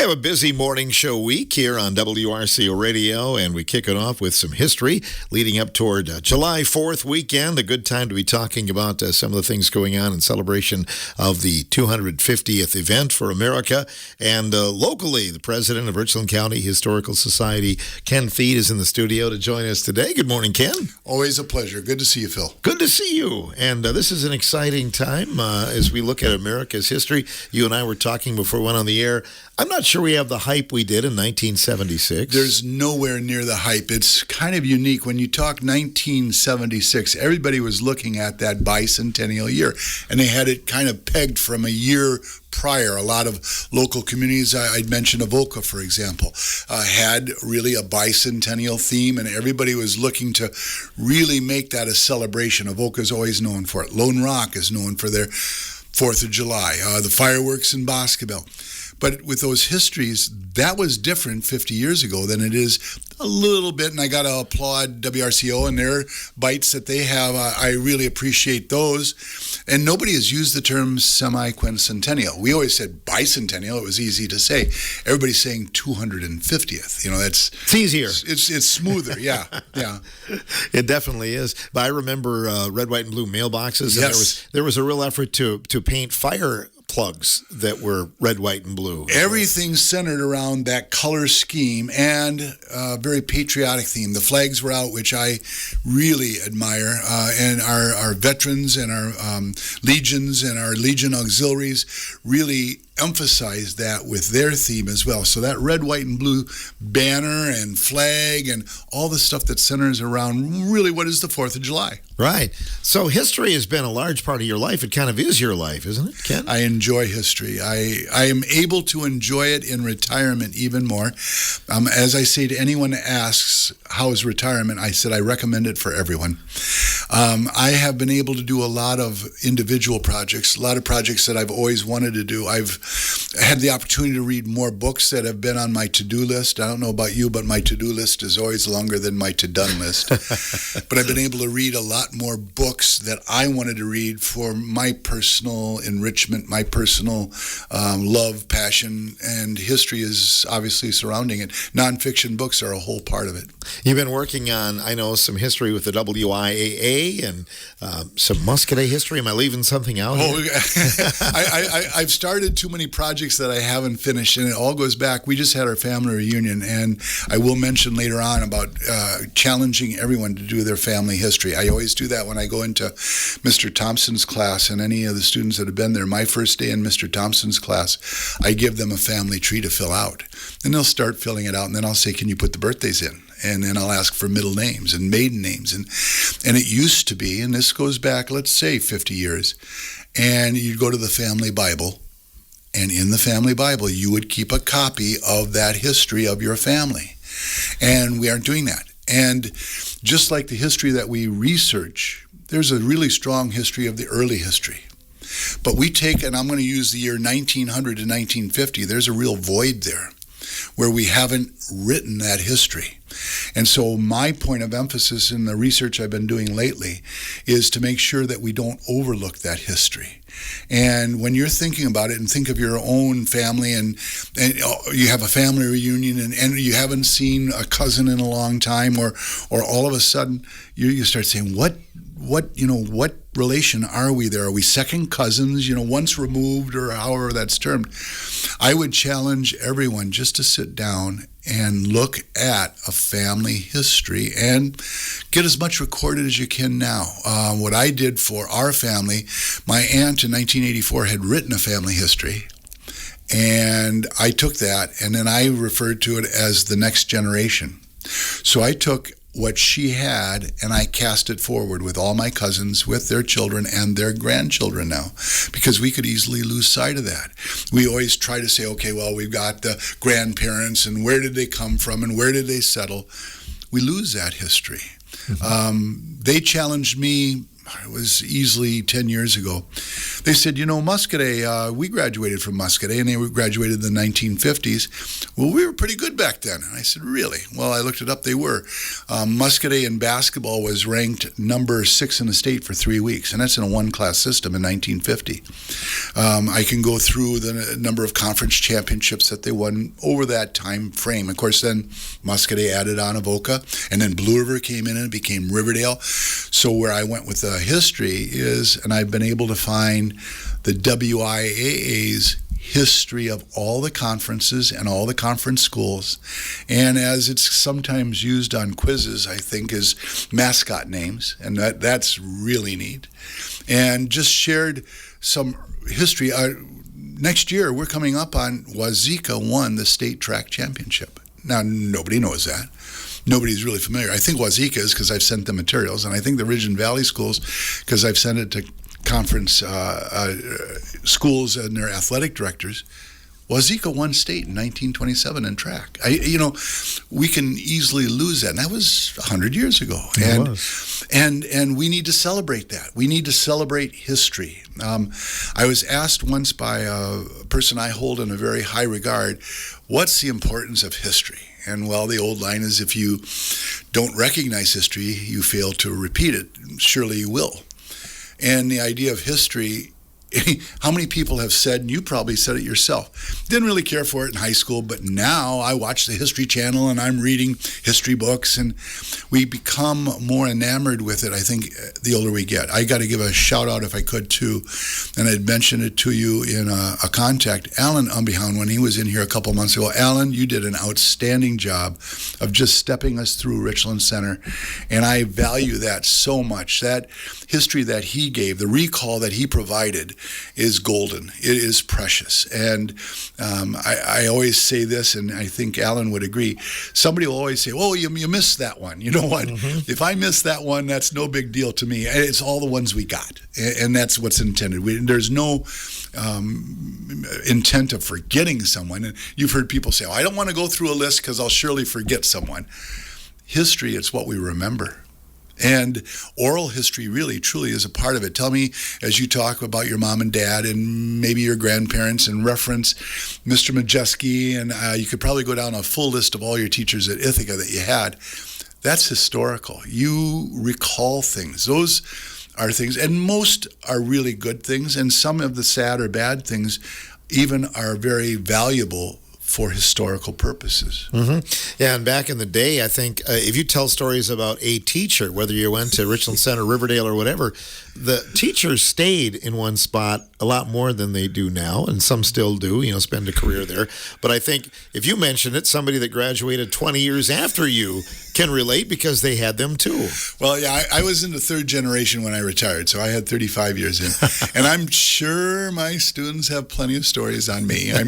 have a busy morning show week here on WRCO Radio, and we kick it off with some history leading up toward July 4th weekend. A good time to be talking about some of the things going on in celebration of the 250th event for America. And locally, the president of Richland County Historical Society, Ken Thiede, is in the studio to join us today. Good morning, Ken. Always a pleasure. Good to see you, Phil. Good to see you. And this is an exciting time as we look at America's history. You and I were talking before we went on the air. I'm not sure we have the hype we did in 1976. There's nowhere near the hype. It's kind of unique. When you talk 1976, everybody was looking at that bicentennial year, and they had it kind of pegged from a year prior. A lot of local communities, I'd mention Avoca, for example, had really a bicentennial theme, and everybody was looking to really make that a celebration. Avoca is always known for it. Lone Rock is known for their 4th of July, the fireworks in Boscoville. But with those histories, that was different 50 years ago than it is a little bit, and I got to applaud WRCO and their bites that they have. I really appreciate those. And nobody has used the term semi-quincentennial. We always said bicentennial. It was easy to say. Everybody's saying 250th. You know, it's easier. It's smoother, yeah. It definitely is. But I remember red, white, and blue mailboxes. Yes. And there was a real effort to paint fire plugs that were red, white, and blue. Everything centered around that color scheme and a very patriotic theme. The flags were out, which I really admire, and our veterans and our legions and our legion auxiliaries really emphasized that with their theme as well. So that red, white, and blue banner and flag and all the stuff that centers around really what is the 4th of July. Right. So history has been a large part of your life. It kind of is your life, isn't it, Ken? I enjoy history. I am able to enjoy it in retirement even more. As I say to anyone that asks, how is retirement? I said, I recommend it for everyone. I have been able to do a lot of individual projects, a lot of projects that I've always wanted to do. I've had the opportunity to read more books that have been on my to-do list. I don't know about you, but my to-do list is always longer than my to-done list. But I've been able to read a lot more books that I wanted to read for my personal enrichment, my personal love, passion, and history is obviously surrounding it. Nonfiction books are a whole part of it. You've been working on, I know, some history with the WIAA and some Muscadet history. Am I leaving something out? I've started too many projects that I haven't finished, and it all goes back. We just had our family reunion, and I will mention later on about challenging everyone to do their family history. I always do that when I go into Mr. Thompson's class, and any of the students that have been there. My first day in Mr. Thompson's class, I give them a family tree to fill out, and they'll start filling it out, and then I'll say, can you put the birthdays in? And then I'll ask for middle names and maiden names. And it used to be, and this goes back, let's say 50 years, and you'd go to the family Bible, and in the family Bible, you would keep a copy of that history of your family. And we aren't doing that. And just like the history that we research, there's a really strong history of the early history. But we take, and I'm going to use the year 1900 to 1950, there's a real void there where we haven't written that history. And so my point of emphasis in the research I've been doing lately is to make sure that we don't overlook that history. And when you're thinking about it and think of your own family and you have a family reunion and you haven't seen a cousin in a long time, or all of a sudden you start saying, what relation are we there? Are we second cousins, once removed, or however that's termed? I would challenge everyone just to sit down and look at a family history and get as much recorded as you can now. What I did for our family, my aunt in 1984 had written a family history, and I took that and then I referred to it as the next generation. So I took what she had, and I cast it forward with all my cousins, with their children and their grandchildren now, because we could easily lose sight of that. We always try to say, okay, well, we've got the grandparents, and where did they come from, and where did they settle? We lose that history. Mm-hmm. They challenged me it was easily 10 years ago. They said, Muscadet, we graduated from Muscadet, and they graduated in the 1950s. Well, we were pretty good back then. And I said, really? Well, I looked it up. They were. Muscadet in basketball was ranked number 6 in the state for 3 weeks, and that's in a one-class system in 1950. I can go through the number of conference championships that they won over that time frame. Of course, then Muscadet added on Avoca, and then Blue River came in and it became Riverdale. So where I went with the history is, and I've been able to find the WIAA's history of all the conferences and all the conference schools, and as it's sometimes used on quizzes, I think, is mascot names, and that's really neat. And just shared some history. Next year, we're coming up on Wazeeka won the state track championship. Now, nobody knows that. Nobody's really familiar. I think Wazeeka is because I've sent them materials, and I think the Ridge Valley schools because I've sent it to conference schools and their athletic directors. Wazeeka won state in 1927 in track. We can easily lose that, and that was 100 years ago. And we need to celebrate that. We need to celebrate history. I was asked once by a person I hold in a very high regard, what's the importance of history? And well, the old line is, if you don't recognize history, you fail to repeat it. Surely you will. And the idea of history, how many people have said, and you probably said it yourself, didn't really care for it in high school, but now I watch the History Channel and I'm reading history books, and we become more enamored with it, I think, the older we get. I got to give a shout out, if I could, too, and I'd mentioned it to you in a contact, Alan Umbehound, when he was in here a couple months ago. Alan, you did an outstanding job of just stepping us through Richland Center, and I value that so much. That history that he gave, the recall that he provided, is golden. It is precious. And I always say this, and I think Alan would agree. Somebody will always say, oh, you missed that one. You know what? Mm-hmm. If I miss that one, that's no big deal to me. It's all the ones we got. And that's what's intended. There's no intent of forgetting someone. And you've heard people say, oh, I don't want to go through a list because I'll surely forget someone. History, it's what we remember. And oral history really, truly is a part of it. Tell me, as you talk about your mom and dad and maybe your grandparents, and reference Mr. Majeski, and you could probably go down a full list of all your teachers at Ithaca that you had. That's historical. You recall things. Those are things, and most are really good things, and some of the sad or bad things even are very valuable for historical purposes. Mm-hmm. Yeah, and back in the day, I think if you tell stories about a teacher, whether you went to Richland Center, Riverdale, or whatever, the teachers stayed in one spot a lot more than they do now, and some still do, spend a career there. But I think if you mention it, somebody that graduated 20 years after you can relate because they had them too. Well, yeah, I was in the third generation when I retired, so I had 35 years in. And I'm sure my students have plenty of stories on me. I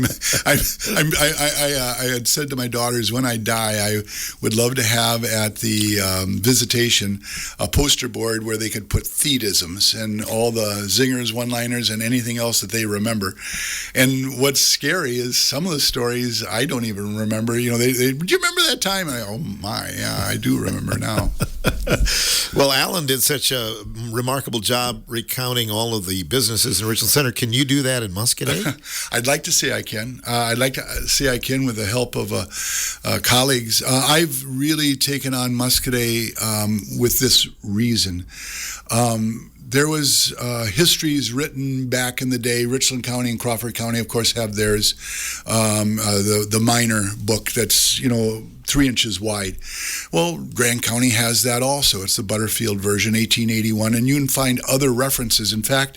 had said to my daughters, when I die, I would love to have at the visitation a poster board where they could put Thiedisms and all the zingers, one-liners, and anything else that they remember. And what's scary is some of the stories I don't even remember. Do you remember that time? And oh my, yeah, I do remember now. Well, Alan did such a remarkable job recounting all of the businesses in Richland Center. Can you do that in Muscadet? I'd like to say I can. I'd like to say I can with the help of colleagues. I've really taken on Muscadet with this reason. There was histories written back in the day. Richland County and Crawford County, of course, have theirs. The minor book that's 3 inches wide. Well, Grand County has that also. It's the Butterfield version, 1881, and you can find other references. In fact,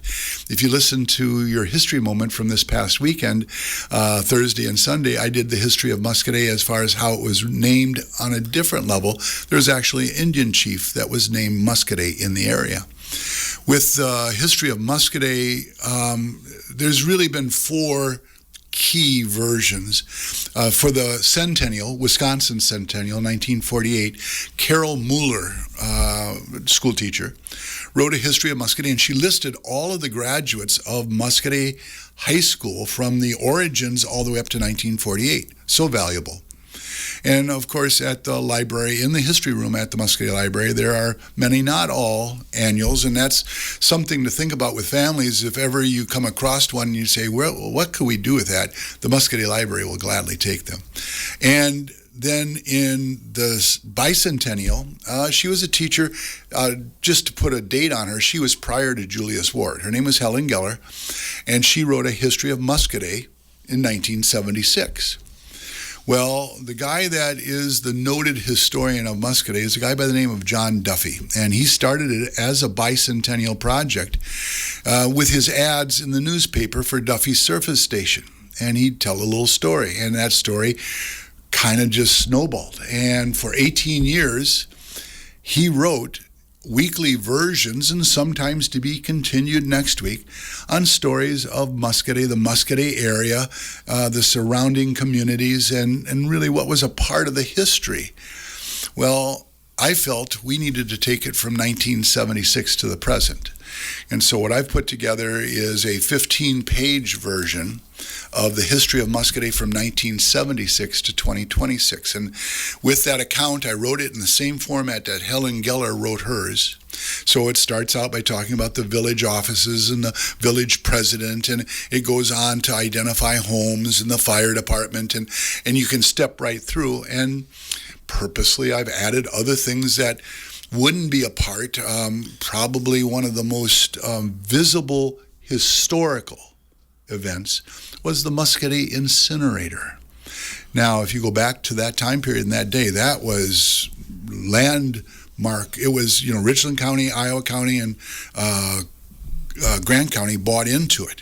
if you listen to your history moment from this past weekend, Thursday and Sunday, I did the history of Muscadet as far as how it was named on a different level. There's actually an Indian chief that was named Muscadet in the area. With the history of Muscadet, there's really been 4 key versions. For the centennial, Wisconsin centennial, 1948, Carol Mueller, school teacher, wrote a history of Muscadet, and she listed all of the graduates of Muscadet High School from the origins all the way up to 1948. So valuable. And of course, at the library, in the history room at the Muscatine Library, there are many, not all, annuals, and that's something to think about with families. If ever you come across one and you say, well, what could we do with that? The Muscatine Library will gladly take them. And then in the bicentennial, she was a teacher. Just to put a date on her, she was prior to Julius Ward. Her name was Helen Geller, and she wrote a history of Muscadet in 1976. Well, the guy that is the noted historian of Muscadet is a guy by the name of John Duffy, and he started it as a bicentennial project with his ads in the newspaper for Duffy's Surface Station. And he'd tell a little story, and that story kind of just snowballed. And for 18 years, he wrote weekly versions, and sometimes to be continued next week, on stories of Muscadet, the Muscadet area, the surrounding communities, and really what was a part of the history. Well, I felt we needed to take it from 1976 to the present. And so what I've put together is a 15-page version of the history of Muscadet from 1976 to 2026. And with that account, I wrote it in the same format that Helen Geller wrote hers. So it starts out by talking about the village offices and the village president, and it goes on to identify homes and the fire department, and you can step right through. And purposely, I've added other things that wouldn't be a part. Probably one of the most visible historical events was the Muscadet incinerator. Now, if you go back to that time period in that day, that was landmark. It was, Richland County, Iowa County, and Grant County bought into it.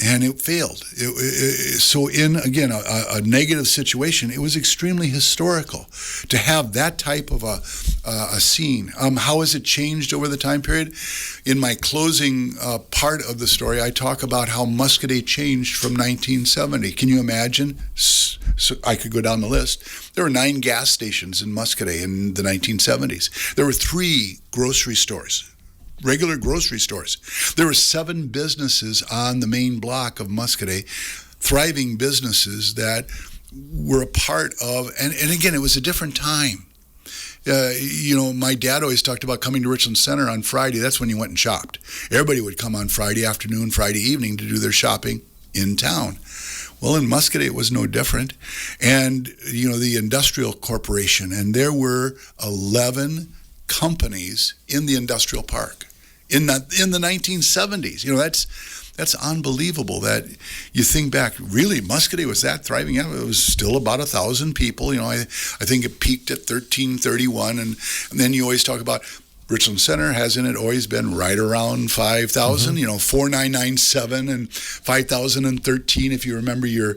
And it failed. So in, again, a negative situation, it was extremely historical to have that type of a scene. How has it changed over the time period? In my closing part of the story, I talk about how Muscadet changed from 1970. Can you imagine? So I could go down the list. There were 9 gas stations in Muscadet in the 1970s. There were 3 grocery stores. Regular grocery stores. There were 7 businesses on the main block of Muscadet, thriving businesses that were a part of, and again, it was a different time. My dad always talked about coming to Richland Center on Friday. That's when you went and shopped. Everybody would come on Friday afternoon, Friday evening to do their shopping in town. Well, in Muscadet, it was no different. And, the Industrial Corporation, and there were 11 companies in the industrial park in the 1970s. That's unbelievable that you think back. Really, Muscadet was that thriving. It was still about 1,000 people. I think it peaked at 1331, and then you always talk about Richland Center has in it always been right around 5,000, 4,997 and 5,013 if you remember your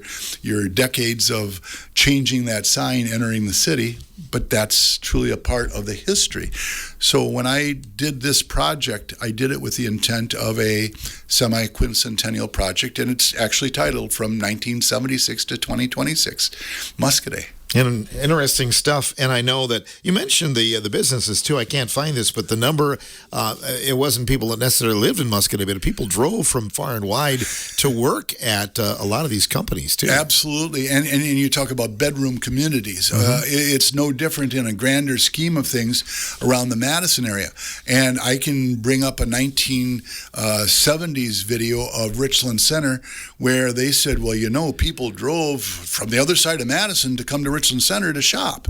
decades of changing that sign entering the city. But that's truly a part of the history. So when I did this project, I did it with the intent of a semi-quincentennial project, and it's actually titled From 1976 to 2026, Muscadet. And interesting stuff. And I know that you mentioned the businesses too. I can't find this, but the number, it wasn't people that necessarily lived in Muscadet, but people drove from far and wide to work at a lot of these companies too. Absolutely. And you talk about bedroom communities. It's no different in a grander scheme of things around the Madison area. And I can bring up a 1970s video of Richland Center where they said, well, people drove from the other side of Madison to come to Richland Center to shop.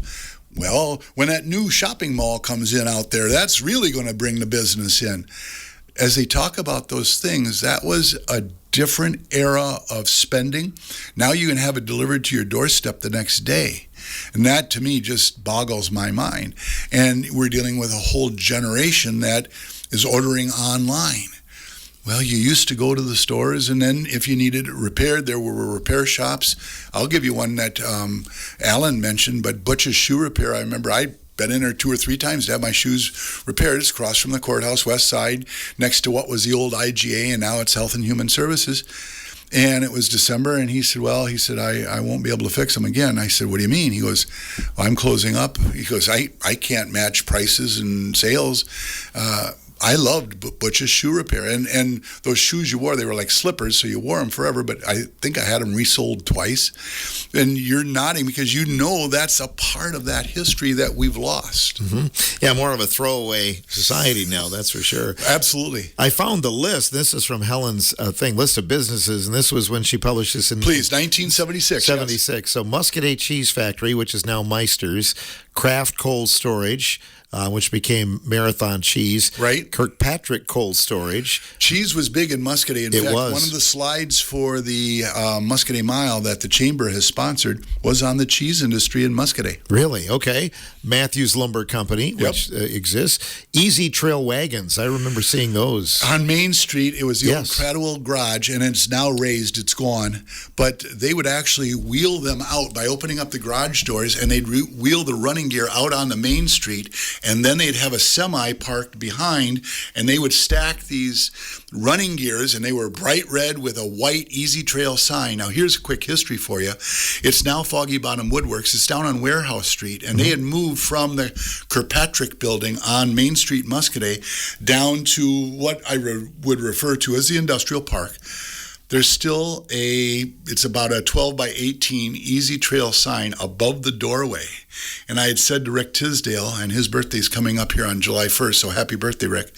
Well, when that new shopping mall comes in out there, that's really going to bring the business in. As they talk about those things, that was a different era of spending. Now you can have it delivered to your doorstep the next day. And that, to me, just boggles my mind. And we're dealing with a whole generation that is ordering online. Well, you used to go to the stores, and then if you needed it repaired, there were repair shops. I'll give you one that Alan mentioned, but Butch's Shoe Repair, I remember I'd been in there 2 or 3 times to have my shoes repaired. It's across from the courthouse, west side, next to what was the old IGA, and now it's Health and Human Services. And it was December, and he said, I won't be able to fix them again. I said, what do you mean? He goes, well, I'm closing up. He goes, I can't match prices and sales. I loved Butch's Shoe Repair, and those shoes you wore, they were like slippers, so you wore them forever, but I think I had them resold twice. And you're nodding because you know that's a part of that history that we've lost. Mm-hmm. Yeah, more of a throwaway society now, that's for sure. Absolutely. I found the list. This is from Helen's list of businesses, and this was when she published this in 1976. 76. Yes. So Muscadet Cheese Factory, which is now Meister's, Kraft Cold Storage, which became Marathon Cheese. Right. Kirkpatrick Cold Storage. Cheese was big in Muscadet. In fact, one of the slides for the Muscadet Mile that the Chamber has sponsored was on the cheese industry in Muscadet. Really? Okay. Matthews Lumber Company, which exists. Easy Trail Wagons. I remember seeing those. On Main Street, it was the old Cradwell Garage, and it's now raised. It's gone. But they would actually wheel them out by opening up the garage doors, and they'd wheel the running gear out on the Main Street, and then they'd have a semi parked behind, and they would stack these running gears, and they were bright red with a white Easy Trail sign. Now, here's a quick history for you. It's now Foggy Bottom Woodworks. It's down on Warehouse Street, and they had moved from the Kirkpatrick building on Main Street, Muscadet, down to what I would refer to as the Industrial Park. There's still it's about a 12 by 18 Easy Trail sign above the doorway. And I had said to Rick Tisdale, and his birthday's coming up here on July 1st, so happy birthday, Rick,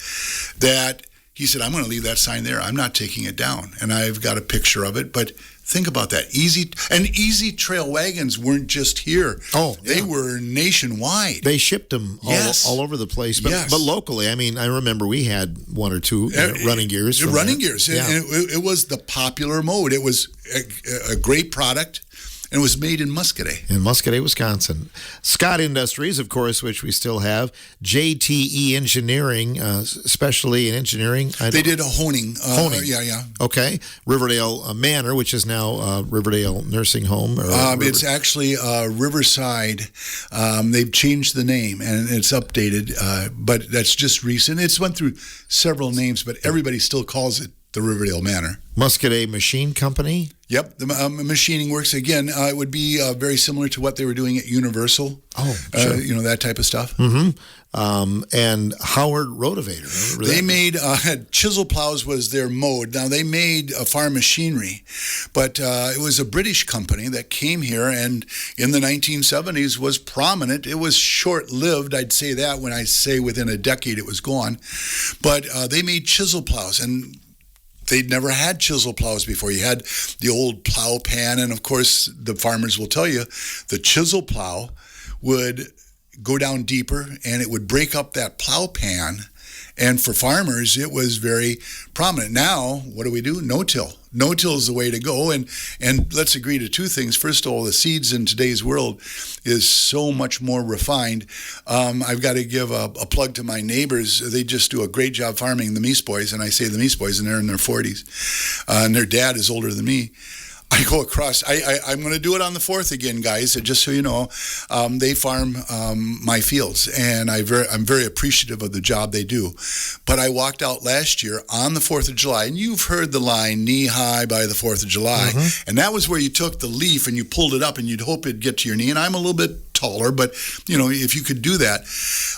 that he said, I'm going to leave that sign there. I'm not taking it down. And I've got a picture of it, but think about that. Easy Trail wagons weren't just here. They were nationwide. They shipped them all over the place, but locally. I mean, I remember we had one or two running gears. Running gears. Yeah. And it was the popular mode. It was a great product. And it was made in Muscadet. In Muscadet, Wisconsin. Scott Industries, of course, which we still have. JTE Engineering, especially in engineering. They did a honing. Yeah. Okay. Riverdale Manor, which is now Riverdale Nursing Home. It's actually Riverside. They've changed the name, and it's updated, but that's just recent. It's went through several names, but everybody still calls it the Riverdale Manor. Muscadet Machine Company. Yep, the machining works. Again, it would be very similar to what they were doing at Universal. Sure. That type of stuff. Mm-hmm. And Howard Rotavator. They made chisel plows was their mode. Now, they made farm machinery, but it was a British company that came here and in the 1970s was prominent. It was short-lived, I'd say that. When I say within a decade it was gone. But they made chisel plows, and they'd never had chisel plows before. You had the old plow pan, and of course, the farmers will tell you the chisel plow would go down deeper, and it would break up that plow pan. And for farmers, it was very prominent. Now, what do? No-till. No-till is the way to go. And let's agree to two things. First of all, the seeds in today's world is so much more refined. I've got to give a plug to my neighbors. They just do a great job farming, the Meese boys. And I say the Meese boys, and they're in their 40s. And their dad is older than me. I go across. I'm going to do it on the 4th again, guys. Just so you know, they farm my fields, and I'm very appreciative of the job they do. But I walked out last year on the 4th of July, and you've heard the line "knee high by the 4th of July," and that was where you took the leaf and you pulled it up, and you'd hope it'd get to your knee. And I'm a little bit taller, but if you could do that.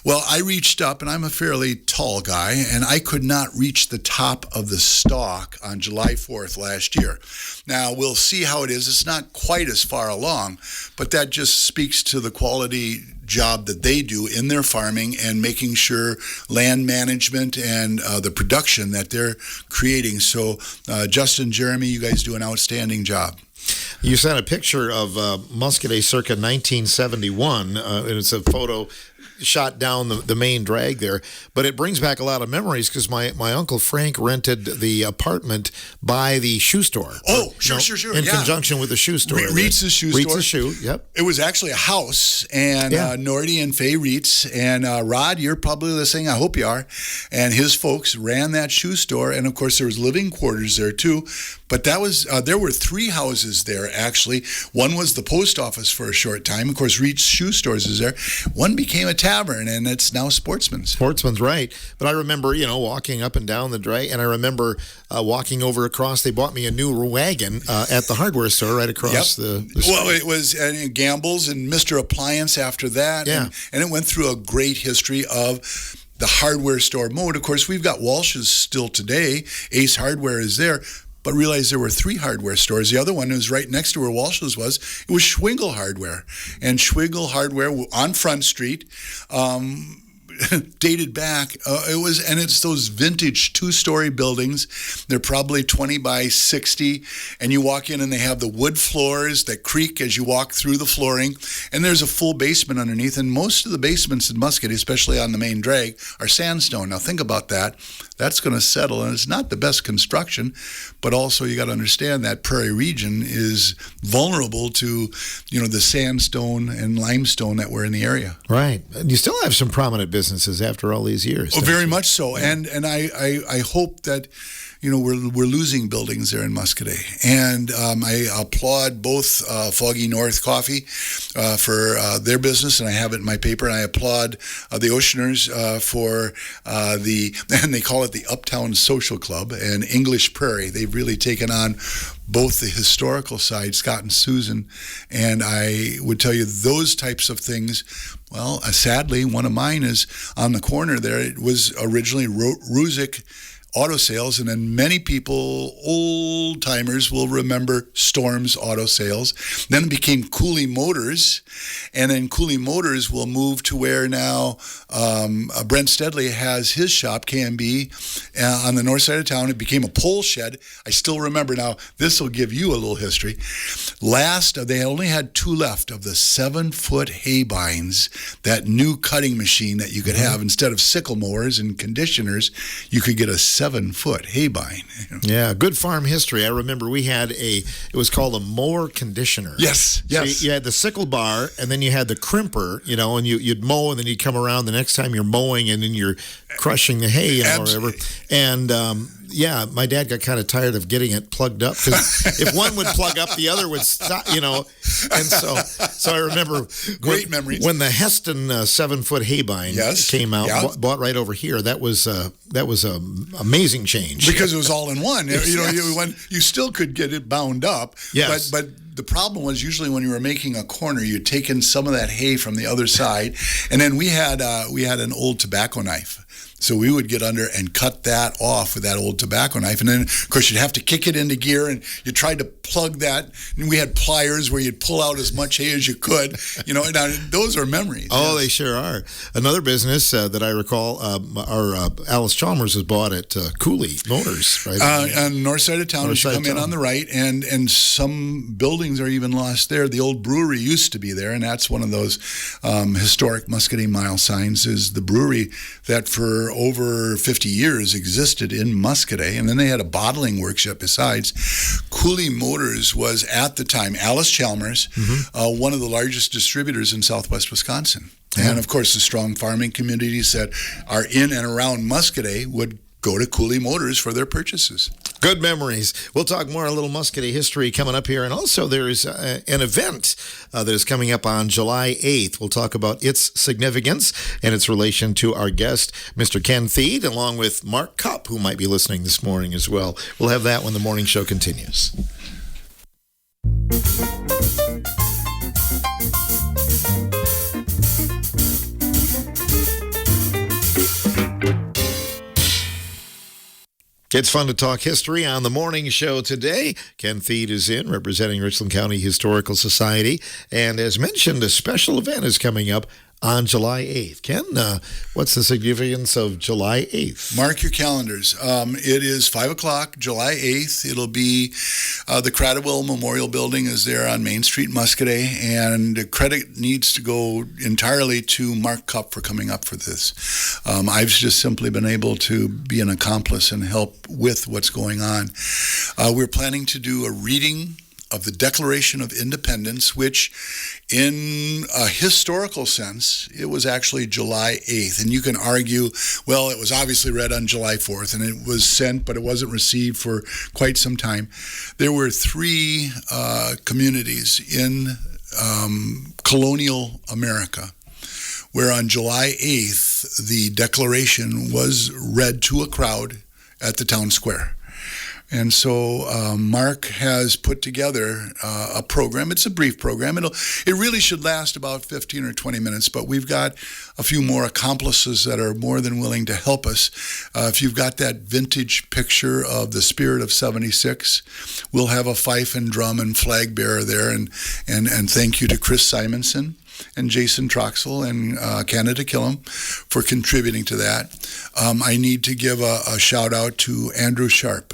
Well, I reached up, and I'm a fairly tall guy, and I could not reach the top of the stalk on July 4th last year. Now, we'll see how it is. It's not quite as far along, but that just speaks to the quality job that they do in their farming and making sure land management and the production that they're creating. So, Justin, Jeremy, you guys do an outstanding job. You sent a picture of Muscadet circa 1971, and it's a photo shot down the main drag there. But it brings back a lot of memories because my Uncle Frank rented the apartment by the shoe store. Oh, sure. In conjunction with the shoe store. Rietz's shoe store. Rietz's shoe, yep. It was actually a house, and Nordy and Faye Rietz, and Rod, you're probably listening, I hope you are, and his folks ran that shoe store, and of course there was living quarters there too. But that was there were 3 houses there, actually. One was the post office for a short time. Of course, Reed's Shoe Stores is there. One became a tavern, and it's now Sportsman's. Sportsman's, right. But I remember, walking up and down the drag, and I remember walking over across. They bought me a new wagon at the hardware store right across the street. Well, it was Gamble's and Mr. Appliance after that. Yeah. And it went through a great history of the hardware store mode. Of course, we've got Walsh's still today. Ace Hardware is there. But realize there were 3 hardware stores. The other one was right next to where Walsh's was. It was Schwingle Hardware. And Schwingle Hardware on Front Street, dated back. It's those vintage 2-story buildings. They're probably 20 by 60. And you walk in and they have the wood floors that creak as you walk through the flooring. And there's a full basement underneath. And most of the basements in Muscatee, especially on the main drag, are sandstone. Now think about that. That's going to settle, and it's not the best construction, but also you got to understand that prairie region is vulnerable to, the sandstone and limestone that were in the area. Right. And you still have some prominent businesses after all these years. Oh, very much so. Yeah. And I hope that, we're losing buildings there in Muscatee. And I applaud both Foggy North Coffee for their business, and I have it in my paper. And I applaud the Oceaners for and they call it the Uptown Social Club and English Prairie. They've really taken on both the historical side, Scott and Susan, and I would tell you those types of things. Well, sadly, one of mine is on the corner there. It was originally Ruzick Auto Sales, and then many people, old timers, will remember Storm's Auto Sales. Then it became Cooley Motors, and then Cooley Motors will move to where now Brent Steadley has his shop, K&B, on the north side of town. It became a pole shed. I still remember now. This will give you a little history. They only had 2 left of the 7-foot hay binds, that new cutting machine that you could have instead of sickle mowers and conditioners. You could get a 7-foot hay bind. Yeah, good farm history. I remember we had it was called a mower conditioner. Yes. So you had the sickle bar, and then you had the crimper, and you'd mow, and then you'd come around the next time you're mowing, and then you're crushing the hay, or whatever. And my dad got kind of tired of getting it plugged up, because if one would plug up, the other would stop, And so I remember great memories when the Heston 7-foot hay bind came out, bought right over here. That was a amazing change, because it was all in one. You still could get it bound up. Yes. But the problem was usually when you were making a corner, you'd take in some of that hay from the other side, and then we had an old tobacco knife. So we would get under and cut that off with that old tobacco knife. And then, of course, you'd have to kick it into gear, and you tried to plug that. And we had pliers where you'd pull out as much hay as you could. Now, those are memories. Oh, They sure are. Another business that I recall, Alice Chalmers was bought at Cooley Motors, right? On the north side of town, as you come in on the right, and some buildings are even lost there. The old brewery used to be there, and that's one of those historic Muscatee mile signs, is the brewery that for over 50 years existed in Muscatee, and then they had a bottling workshop besides. Cooley Motors was, at the time, Alice Chalmers, one of the largest distributors in southwest Wisconsin. And, of course, the strong farming communities that are in and around Muscatee would go to Cooley Motors for their purchases. Good memories. We'll talk more a little Muscatee history coming up here. And also there is an event that is coming up on July 8th. We'll talk about its significance and its relation to our guest, Mr. Ken Thiede, along with Mark Kopp, who might be listening this morning as well. We'll have that when the morning show continues. It's fun to talk history on the morning show today. Ken Thiede is in, representing Richland County Historical Society. And as mentioned, a special event is coming up on July 8th. Ken, what's the significance of July 8th? Mark your calendars. It is 5 o'clock, July 8th. It'll be the Cradwell Memorial Building is there on Main Street, Muscatee, and credit needs to go entirely to Mark Kopp for coming up for this. I've just simply been able to be an accomplice and help with what's going on. We're planning to do a reading of the Declaration of Independence, which in a historical sense, it was actually July 8th. And you can argue, well, it was obviously read on July 4th, and it was sent, but it wasn't received for quite some time. There were 3 communities in colonial America where on July 8th, the Declaration was read to a crowd at the town square. And so Mark has put together a program. It's a brief program. It really should last about 15 or 20 minutes, but we've got a few more accomplices that are more than willing to help us. If you've got that vintage picture of the Spirit of 76, we'll have a fife and drum and flag bearer there. And thank you to Chris Simonson and Jason Troxel and Canada Killam for contributing to that. I need to give a shout out to Andrew Sharp,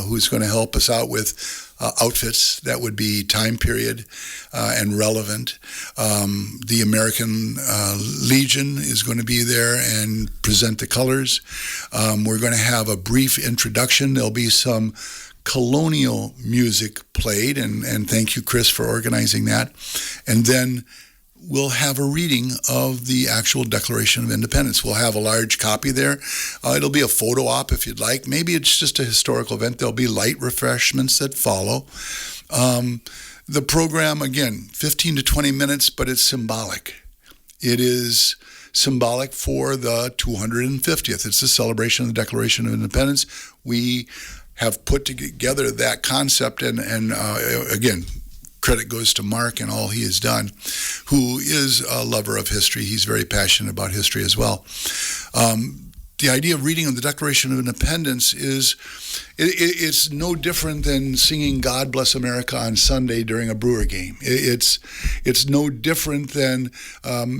who's going to help us out with outfits that would be time period and relevant. The American Legion is going to be there and present the colors. We're going to have a brief introduction. There'll be some colonial music played, and thank you, Chris, for organizing that. And then we'll have a reading of the actual Declaration of Independence. We'll have a large copy there. It'll be a photo op if you'd like. Maybe it's just a historical event. There'll be light refreshments that follow. The program, again, 15 to 20 minutes, but it's symbolic. It is symbolic for the 250th. It's the celebration of the Declaration of Independence. We have put together that concept, and again, credit goes to Mark and all he has done, who is a lover of history. He's very passionate about history as well. The idea of reading of the Declaration of Independence is, it's no different than singing God Bless America on Sunday during a Brewer game. It's no different than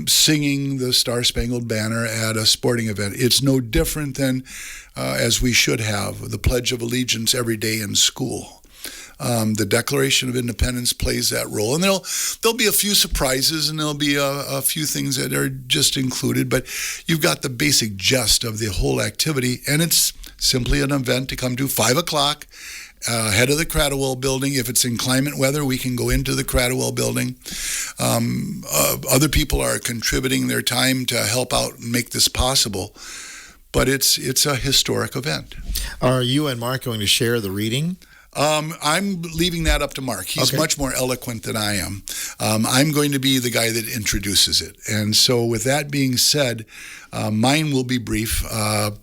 singing the Star Spangled Banner at a sporting event. It's no different than, as we should have, the Pledge of Allegiance every day in school. The Declaration of Independence plays that role, and there'll be a few surprises, and there'll be a few things that are just included, but you've got the basic gist of the whole activity, and it's simply an event to come to 5 o'clock, head of the Cradwell building. If it's inclement weather, we can go into the Cradwell building. Other people are contributing their time to help out and make this possible, but it's a historic event. Are you and Mark going to share the reading? I'm leaving that up to Mark. He's much more eloquent than I am. I'm going to be the guy that introduces it. And so with that being said, mine will be brief,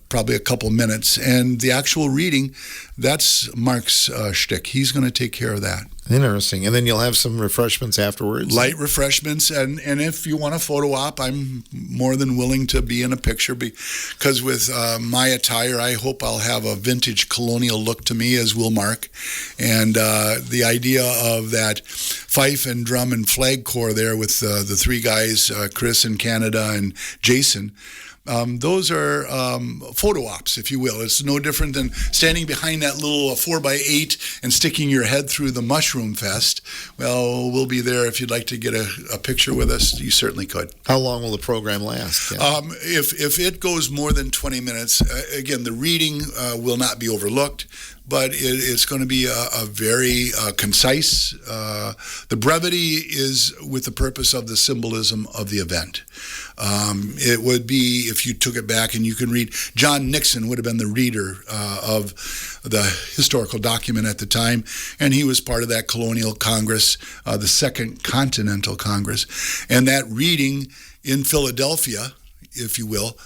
probably a couple minutes. And the actual reading, that's Mark's shtick. He's going to take care of that. Interesting. And then you'll have some refreshments afterwards? Light refreshments. And if you want a photo op, I'm more than willing to be in a picture, because with my attire, I hope I'll have a vintage colonial look to me, as will Mark. And the idea of that fife and drum and flag corps there with the three guys, Chris and Canada and Jason, those are photo ops, if you will. It's no different than standing behind that little 4x8 and sticking your head through the mushroom fest. Well, we'll be there. If you'd like to get a picture with us, you certainly could. How long will the program last? If it goes more than 20 minutes, again, the reading will not be overlooked, but it's going to be a very concise. The brevity is with the purpose of the symbolism of the event. It would be, if you took it back and you can read, John Nixon would have been the reader of the historical document at the time, and he was part of that Colonial Congress, the Second Continental Congress. And that reading in Philadelphia, if you will,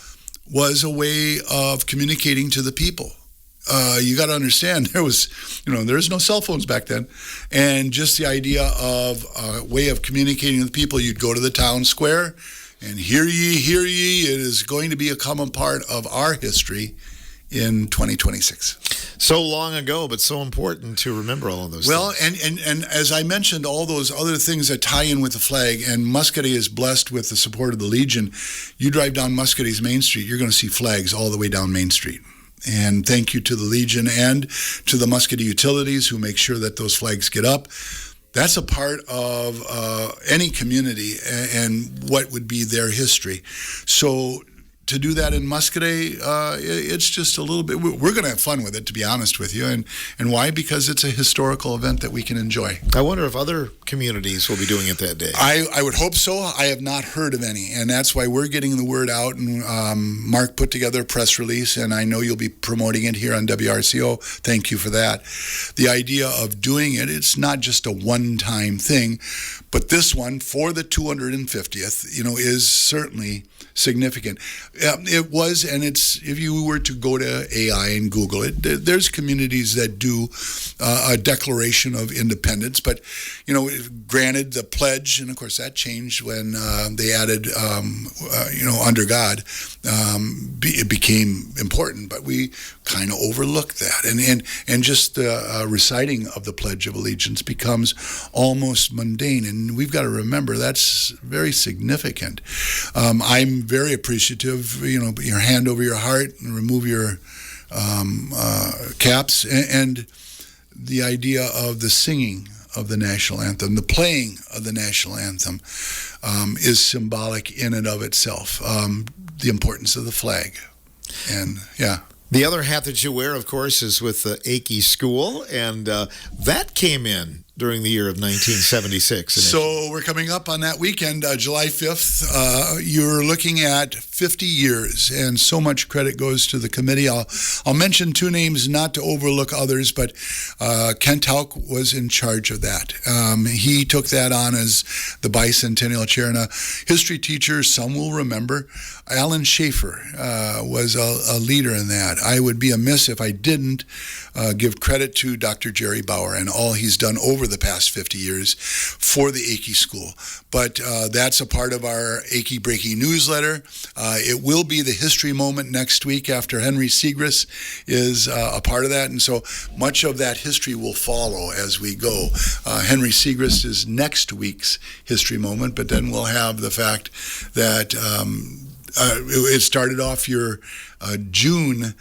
was a way of communicating to the people. You got to understand, there's no cell phones back then, and just the idea of a way of communicating with people. You'd go to the town square, and hear ye, it is going to be a common part of our history in 2026. So long ago, but so important to remember all of those things. And as I mentioned, all those other things that tie in with the flag, and Muscatee is blessed with the support of the Legion. You drive down Muscatee's Main Street, you're going to see flags all the way down Main Street. And thank you to the Legion and to the Muscatee Utilities who make sure that those flags get up. That's a part of any community and what would be their history. So to do that in Muscatee, it's just a little bit, we're going to have fun with it, to be honest with you. And why? Because it's a historical event that we can enjoy. I wonder if other communities will be doing it that day. I would hope so. I have not heard of any, and that's why we're getting the word out. And Mark put together a press release, and I know you'll be promoting it here on WRCO. Thank you for that. The idea of doing it, it's not just a one-time thing, but this one for the 250th, is certainly significant. It was, and it's, if you were to go to AI and Google it, there's communities that do a declaration of independence, but, granted the pledge, and of course that changed when they added, under God, it became important, but we kind of overlooked that, and just the reciting of the Pledge of Allegiance becomes almost mundane, and we've got to remember that's very significant. I'm very appreciative, your hand over your heart and remove your caps, and the idea of the singing of the national anthem, the playing of the national anthem is symbolic in and of itself. The importance of the flag, and yeah. The other hat that you wear, of course, is with the Thiede School, and that came in during the year of 1976. So we're coming up on that weekend, July 5th. You're looking at 50 years, and so much credit goes to the committee. I'll mention two names, not to overlook others, but Kent Hauk was in charge of that. He took that on as the bicentennial chair, and a history teacher, some will remember, Alan Schaefer was a leader in that. I would be amiss if I didn't give credit to Dr. Jerry Bauer and all he's done over the past 50 years for the Thiede School. But that's a part of our Thiede Breaking newsletter. It will be the history moment next week after Henry Segrist is a part of that, and so much of that history will follow as we go. Henry Segrist is next week's history moment, but then we'll have the fact that it started off your June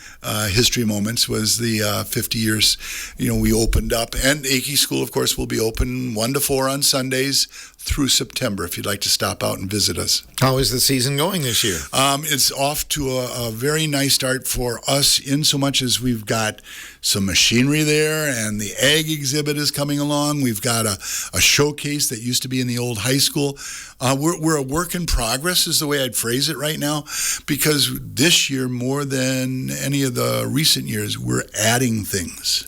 history moments was the 50 years, we opened up, and Thiede School, of course, will be open 1 to 4 on Sundays through September if you'd like to stop out and visit us. How is the season going this year? It's off to a very nice start for us, in so much as we've got some machinery there, and the ag exhibit is coming along. We've got a showcase that used to be in the old high school. We're a work in progress is the way I'd phrase it right now, because this year, more than any of the recent years, we're adding things.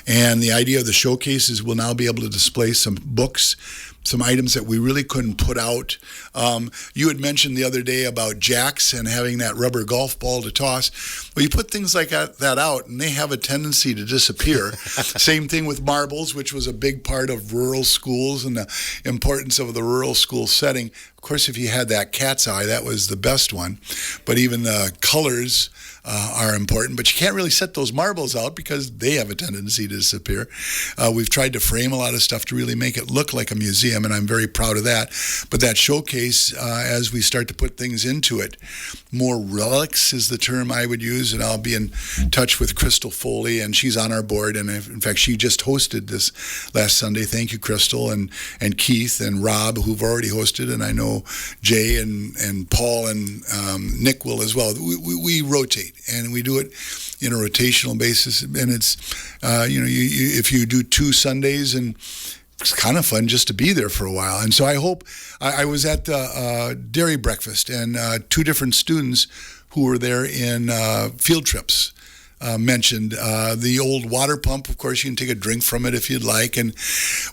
And the idea of the showcase is we'll now be able to display some books, some items that we really couldn't put out. You had mentioned the other day about jacks and having that rubber golf ball to toss. Well, you put things like that out, and they have a tendency to disappear. Same thing with marbles, which was a big part of rural schools and the importance of the rural school setting. Of course, if you had that cat's eye, that was the best one. But even the colors are important, but you can't really set those marbles out because they have a tendency to disappear. We've tried to frame a lot of stuff to really make it look like a museum, and I'm very proud of that. But that showcase, as we start to put things into it, more relics is the term I would use, and I'll be in touch with Crystal Foley, and she's on our board, and in fact, she just hosted this last Sunday. Thank you, Crystal, and Keith and Rob, who've already hosted, and I know Jay and Paul and Nick will as well. We rotate, and we do it in a rotational basis, and it's if you do 2 Sundays, and it's kind of fun just to be there for a while. And so I hope I was at the dairy breakfast, and 2 different students who were there in field trips mentioned the old water pump. Of course, you can take a drink from it if you'd like, and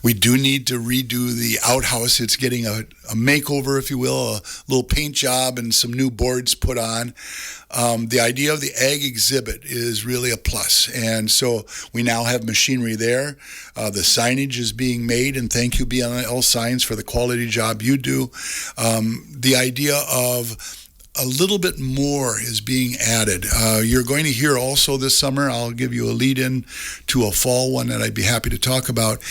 we do need to redo the outhouse. It's getting a makeover, if you will, a little paint job and some new boards put on. The idea of the ag exhibit is really a plus, and so we now have machinery there. The signage is being made, and thank you, BNL Signs, for the quality job you do. The idea of a little bit more is being added. You're going to hear also this summer, I'll give you a lead-in to a fall one that I'd be happy to talk about,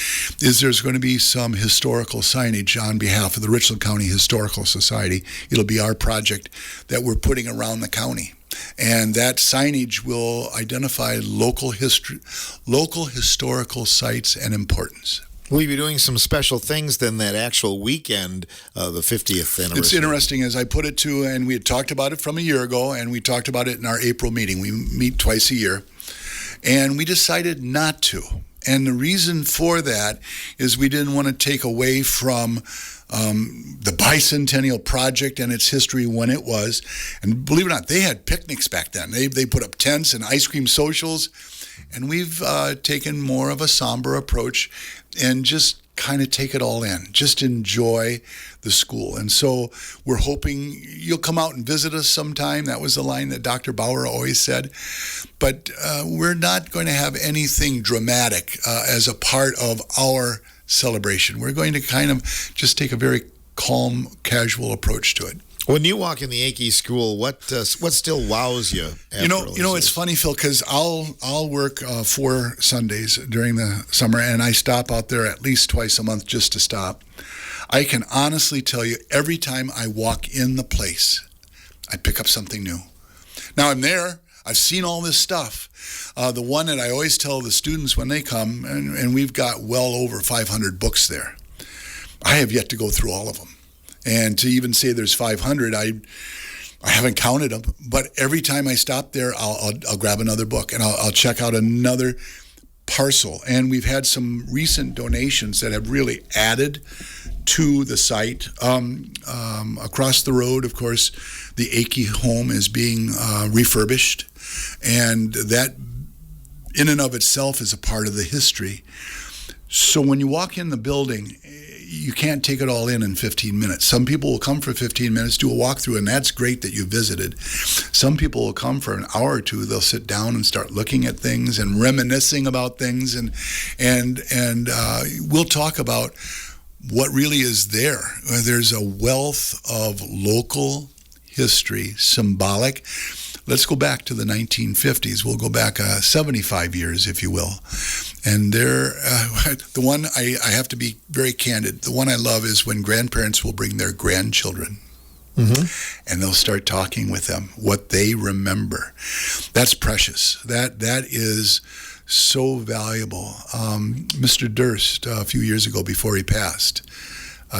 is there's going to be some historical signage on behalf of the Richland County Historical Society. It'll be our project that we're putting around the county. And that signage will identify local historical sites and importance. Will you be doing some special things then that actual weekend, the 50th anniversary? It's interesting, as I put it to, and we had talked about it from a year ago, and we talked about it in our April meeting. We meet twice a year, and we decided not to. And the reason for that is we didn't want to take away from the bicentennial project and its history when it was. And believe it or not, they had picnics back then. They put up tents and ice cream socials. And we've taken more of a somber approach and just kind of take it all in, just enjoy the school. And so we're hoping you'll come out and visit us sometime. That was the line that Dr. Bauer always said. But we're not going to have anything dramatic as a part of our celebration. We're going to kind of just take a very calm, casual approach to it. When you walk in the Thiede school, what still wows you? It's funny, Phil, because I'll work 4 Sundays during the summer, and I stop out there at least twice a month just to stop. I can honestly tell you, every time I walk in the place, I pick up something new. Now I'm there. I've seen all this stuff. The one that I always tell the students when they come, and we've got well over 500 books there. I have yet to go through all of them. And to even say there's 500, I haven't counted them. But every time I stop there, I'll grab another book and I'll check out another parcel. And we've had some recent donations that have really added to the site. Across the road, of course, the Thiede home is being refurbished. And that in and of itself is a part of the history. So when you walk in the building, you can't take it all in 15 minutes. Some people will come for 15 minutes, do a walkthrough, and that's great that you visited. Some people will come for an hour or two. They'll sit down and start looking at things and reminiscing about things, and we'll talk about what really is there. There's a wealth of local history, symbolic. Let's go back to the 1950s. We'll go back 75 years, if you will. And there, the one I have to be very candid, the one I love is when grandparents will bring their grandchildren. Mm-hmm. And they'll start talking with them, what they remember. That's precious. That is so valuable. Mr. Durst, a few years ago before he passed,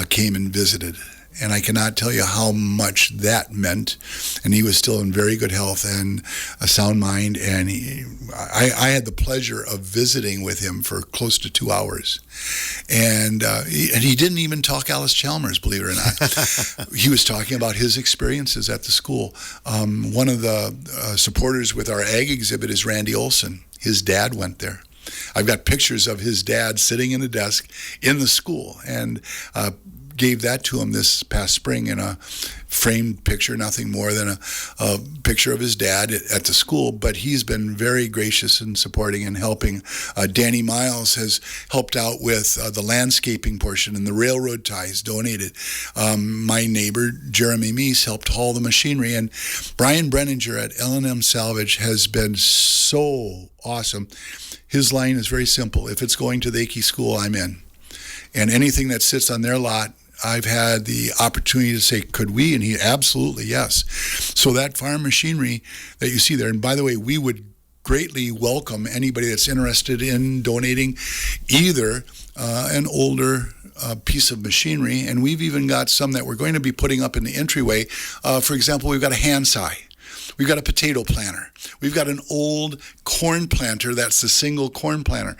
came and visited. And I cannot tell you how much that meant. And he was still in very good health and a sound mind. And I had the pleasure of visiting with him for close to 2 hours. And he didn't even talk Alice Chalmers, believe it or not. He was talking about his experiences at the school. One of the supporters with our ag exhibit is Randy Olson. His dad went there. I've got pictures of his dad sitting in a desk in the school, and gave that to him this past spring in a framed picture, nothing more than a picture of his dad at the school. But he's been very gracious in supporting and helping. Danny Miles has helped out with the landscaping portion and the railroad ties donated. My neighbor, Jeremy Meese, helped haul the machinery. And Brian Brenninger at L&M Salvage has been so awesome. His line is very simple. If it's going to the Thiede school, I'm in. And anything that sits on their lot, I've had the opportunity to say, could we? And he, absolutely, yes. So that farm machinery that you see there, and by the way, we would greatly welcome anybody that's interested in donating either an older piece of machinery, and we've even got some that we're going to be putting up in the entryway. For example, we've got a hand sigh. We've got a potato planter. We've got an old corn planter that's the single corn planter.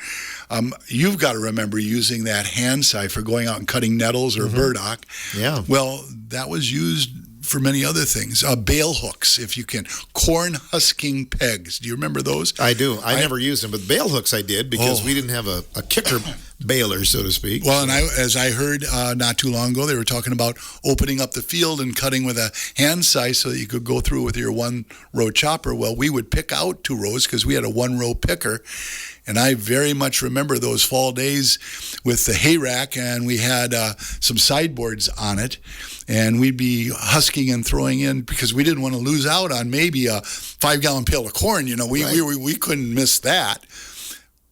You've got to remember using that hand scythe for going out and cutting nettles or burdock. Yeah. Well, that was used for many other things. Bale hooks, if you can. Corn husking pegs. Do you remember those? I do. I never used them, but bale hooks I did because we didn't have a kicker baler, so to speak. Well, and as I heard not too long ago, they were talking about opening up the field and cutting with a hand scythe so that you could go through with your 1-row chopper. Well, we would pick out 2 rows because we had a 1-row picker. And I very much remember those fall days with the hay rack, and we had some sideboards on it, and we'd be husking and throwing in because we didn't want to lose out on maybe a 5-gallon pail of corn. You know, we couldn't miss that.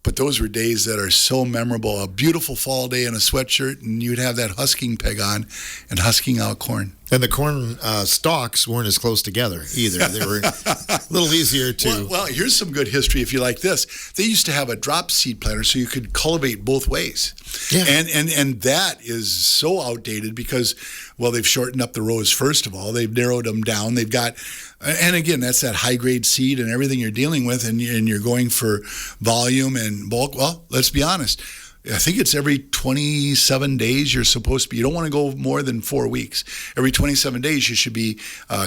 But those were days that are so memorable. A beautiful fall day in a sweatshirt, and you'd have that husking peg on and husking out corn. And the corn stalks weren't as close together either. They were a little easier to... Well, here's some good history if you like this. They used to have a drop seed planter so you could cultivate both ways. Yeah. And that is so outdated because, well, they've shortened up the rows first of all. They've narrowed them down. They've got... And again, that's that high-grade seed and everything you're dealing with, and you're going for volume and bulk. Well, let's be honest. I think it's every 27 days you're supposed to be. You don't want to go more than 4 weeks. Every 27 days you should be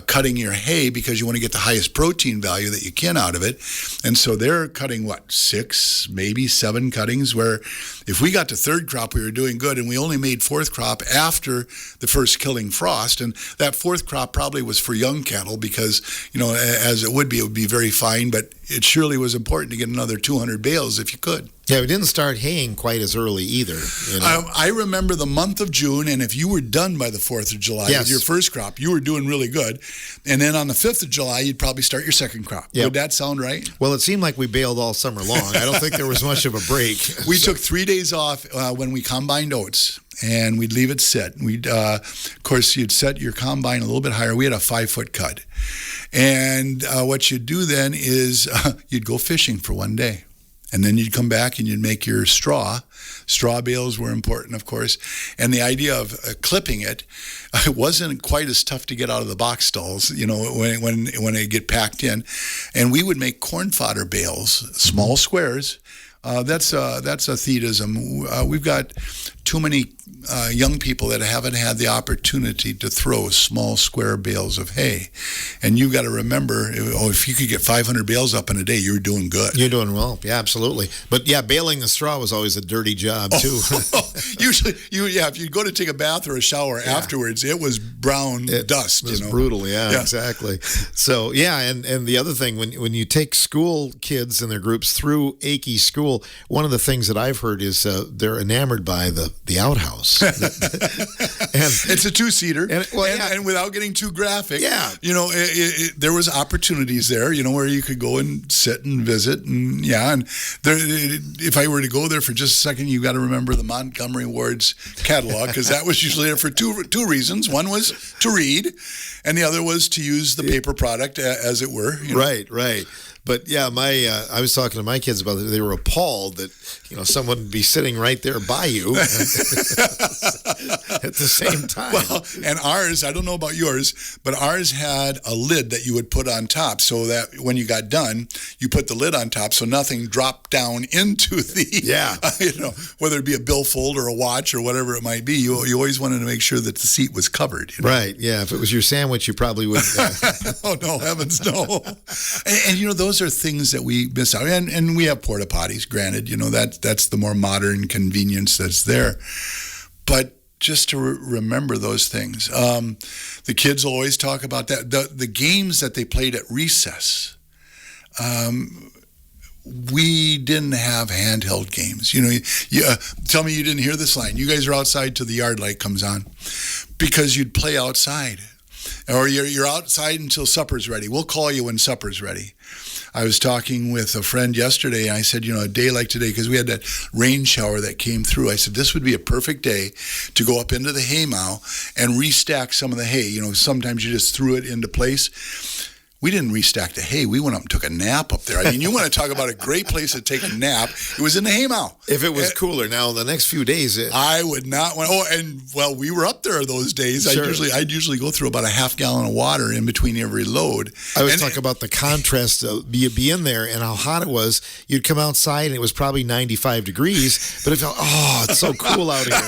cutting your hay because you want to get the highest protein value that you can out of it. And so they're cutting, 6, maybe 7 cuttings, where if we got to third crop, we were doing good, and we only made fourth crop after the first killing frost. And that fourth crop probably was for young cattle because, as it would be very fine, but it surely was important to get another 200 bales if you could. Yeah, we didn't start haying quite as early either. I remember the month of June, and if you were done by the 4th of July with your first crop, you were doing really good. And then on the 5th of July, you'd probably start your second crop. Yep. Would that sound right? Well, it seemed like we baled all summer long. I don't think there was much of a break. We took 3 days off when we combined oats, and we'd leave it sit. Of course, you'd set your combine a little bit higher. We had a 5-foot cut. And what you'd do then is you'd go fishing for one day. And then you'd come back and you'd make your straw. Straw bales were important, of course. And the idea of clipping it wasn't quite as tough to get out of the box stalls, when they get packed in. And we would make corn fodder bales, small squares. That's a Thiedism. We've got too many young people that haven't had the opportunity to throw small square bales of hay. And you've got to remember, if you could get 500 bales up in a day, you're doing good. You're doing well. Yeah, absolutely. But yeah, baling the straw was always a dirty job too. Usually, if you go to take a bath or a shower afterwards, it was brown dust. It was brutal. Yeah, exactly. So yeah, and the other thing, when you take school kids and their groups through Akey School, one of the things that I've heard is they're enamored by the outhouse. And it's a 2-seater, and without getting too graphic, there was opportunities there, where you could go and sit and visit, and if I were to go there for just a second, you got to remember the Montgomery Ward's catalog, because that was usually there for two reasons. One was to read, and the other was to use the paper product, as it were. Right. But yeah, I was talking to my kids about it. They were appalled that someone would be sitting right there by you at the same time. Well, and ours, I don't know about yours, but ours had a lid that you would put on top, so that when you got done, you put the lid on top so nothing dropped down into the whether it be a billfold or a watch or whatever it might be. You always wanted to make sure that the seat was covered. Right. Yeah. If it was your sandwich, you probably wouldn't. Oh no, heavens no. And those are things that we miss out. And we have porta potties, granted, that's the more modern convenience that's there. But just to remember those things. The kids will always talk about that. The games that they played at recess, we didn't have handheld games. Tell me you didn't hear this line. You guys are outside till the yard light comes on, because you'd play outside. Or you're outside until supper's ready. We'll call you when supper's ready. I was talking with a friend yesterday, and I said, a day like today, because we had that rain shower that came through, I said, this would be a perfect day to go up into the hay mow and restack some of the hay. Sometimes you just threw it into place. We didn't restack the hay. We went up and took a nap up there. I mean, you want to talk about a great place to take a nap. It was in the hay mow. If it was cooler. Now, the next few days... I would not want... we were up there those days. Sure. I'd usually go through about a half gallon of water in between every load. I was talking about the contrast. You'd be in there and how hot it was. You'd come outside and it was probably 95 degrees, but it felt, it's so cool out here.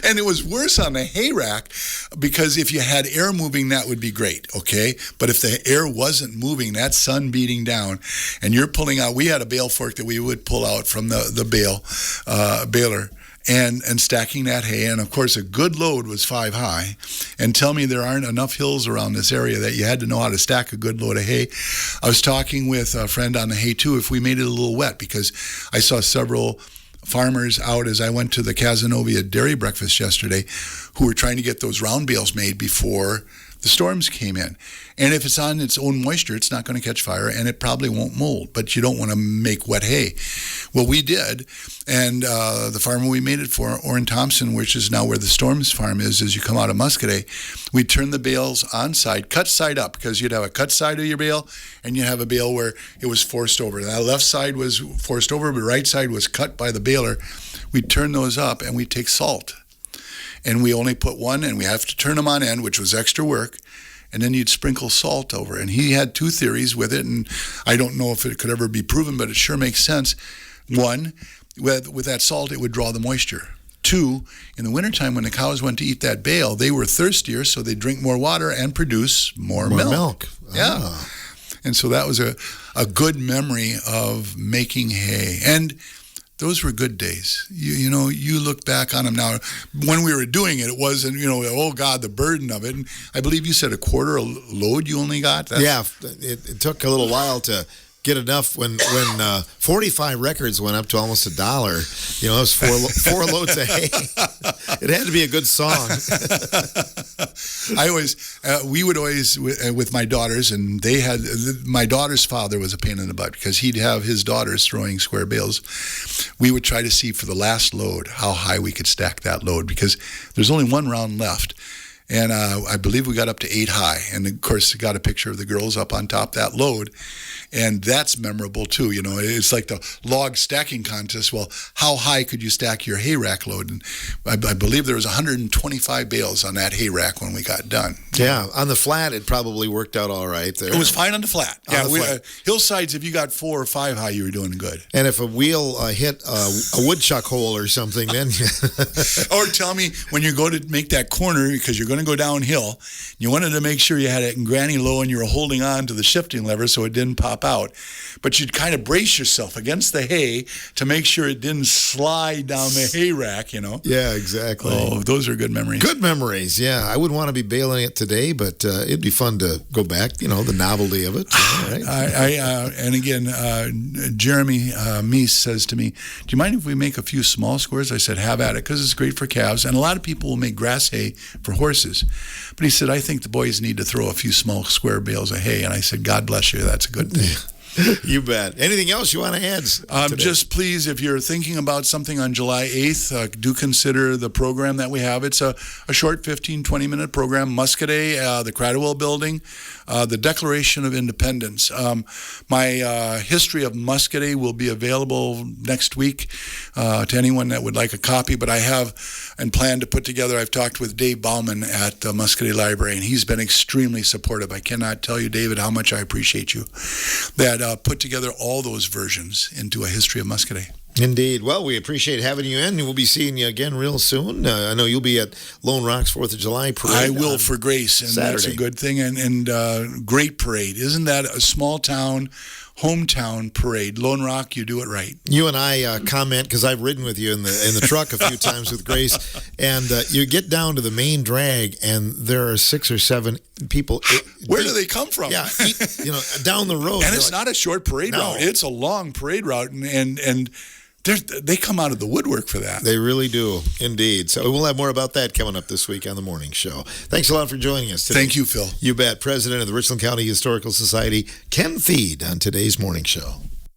And it was worse on the hay rack, because if you had air moving, that would be great, okay? But if the air wasn't moving, that sun beating down, and you're pulling out, we had a bale fork that we would pull out from the baler, and stacking that hay. And of course, a good load was 5 high. And tell me there aren't enough hills around this area that you had to know how to stack a good load of hay. I was talking with a friend on the hay too, if we made it a little wet, because I saw several farmers out as I went to the Casanova dairy breakfast yesterday who were trying to get those round bales made before the storms came in. And if it's on its own moisture, it's not going to catch fire, and it probably won't mold. But you don't want to make wet hay. Well, we did, and the farmer we made it for, Orrin Thompson, which is now where the Storms farm is, as you come out of Muscadet, we turned the bales on side, cut side up, because you'd have a cut side of your bale, and you'd have a bale where it was forced over. That left side was forced over, but the right side was cut by the baler. We'd turn those up, and we'd take salt. And we only put one, and we have to turn them on end, which was extra work. And then you'd sprinkle salt over. And he had 2 theories with it, and I don't know if it could ever be proven, but it sure makes sense. One, with that salt, it would draw the moisture. 2, in the wintertime when the cows went to eat that bale, they were thirstier, so they drink more water and produce more milk. Yeah. Ah. And so that was a good memory of making hay. And those were good days. You look back on them now. When we were doing it, it wasn't, oh God, the burden of it. And I believe you said a quarter a load you only got? Yeah, it took a little while to get enough when 45 records went up to almost $1. It was four loads of hay. It had to be a good song. We would always, with my daughters, and my daughter's father was a pain in the butt because he'd have his daughters throwing square bales. We would try to see for the last load how high we could stack that load because there's only one round left. And I believe we got up to 8 high. And, of course, got a picture of the girls up on top of that load. And that's memorable, too. It's like the log stacking contest. Well, how high could you stack your hay rack load? And I believe there was 125 bales on that hay rack when we got done. Yeah, on the flat, it probably worked out all right there. It was fine on the flat. Hillsides, if you got 4 or 5 high, you were doing good. And if a wheel hit a woodchuck hole or something, then... Or tell me, when you go to make that corner, because you're going to go downhill, you wanted to make sure you had it in granny low and you were holding on to the shifting lever so it didn't pop out. But you'd kind of brace yourself against the hay to make sure it didn't slide down the hay rack, Yeah, exactly. Oh, those are good memories. Good memories, yeah. I wouldn't want to be baling it today, but it'd be fun to go back, the novelty of it. Right? And again, Jeremy Meese says to me, do you mind if we make a few small squares? I said, have at it, because it's great for calves. And a lot of people will make grass hay for horses. But he said, I think the boys need to throw a few small square bales of hay. And I said, God bless you. That's a good thing. You bet. Anything else you want to add today? Just please, if you're thinking about something on July 8th, do consider the program that we have. It's a short 15, 20-minute program. Muscadet, the Cradwell Building, the Declaration of Independence. My history of Muscadet will be available next week to anyone that would like a copy, but I have and plan to put together, I've talked with Dave Bauman at the Muscadet Library, and he's been extremely supportive. I cannot tell you, David, how much I appreciate you. That put together all those versions into a history of Muscadet. Indeed. Well, we appreciate having you in. We'll be seeing you again real soon. I know you'll be at Lone Rock's 4th of July parade. I will for Grace, and Saturday. That's a good thing. And great parade. Isn't that a small town, hometown parade? Lone Rock, you do it right. You and I comment, because I've ridden with you in the truck a few times with Grace, and you get down to the main drag, and there are 6 or 7 people. Where do they come from? Yeah, down the road. And it's not a short parade route. It's a long parade route, and they come out of the woodwork for that. They really do, indeed. So we'll have more about that coming up this week on the morning show. Thanks a lot for joining us today. Thank you, Phil. You bet. President of the Richland County Historical Society, Ken Thiede, on today's morning show.